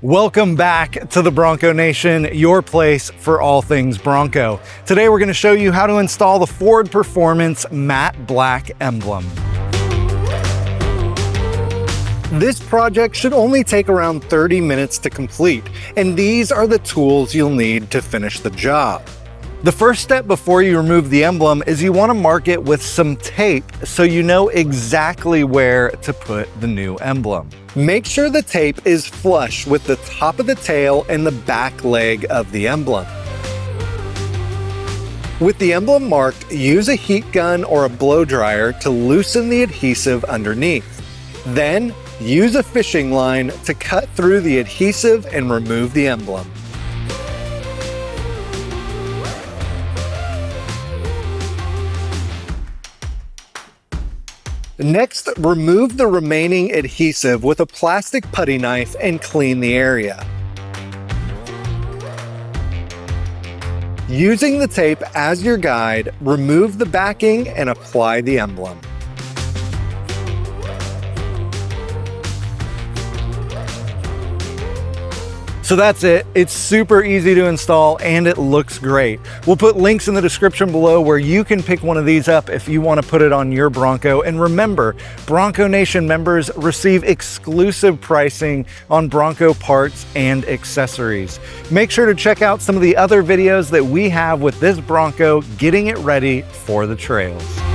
Welcome back to the Bronco Nation, your place for all things Bronco. Today we're going to show you how to install the Ford Performance Matte Black Emblem. This project should only take around 30 minutes to complete, and these are the tools you'll need to finish the job. The first step before you remove the emblem is you want to mark it with some tape so you know exactly where to put the new emblem. Make sure the tape is flush with the top of the tail and the back leg of the emblem. With the emblem marked, use a heat gun or a blow dryer to loosen the adhesive underneath. Then, use a fishing line to cut through the adhesive and remove the emblem. Next, remove the remaining adhesive with a plastic putty knife and clean the area. Using the tape as your guide, remove the backing and apply the emblem. So that's it. It's super easy to install and it looks great. We'll put links in the description below where you can pick one of these up if you want to put it on your Bronco. And remember, Bronco Nation members receive exclusive pricing on Bronco parts and accessories. Make sure to check out some of the other videos that we have with this Bronco getting it ready for the trails.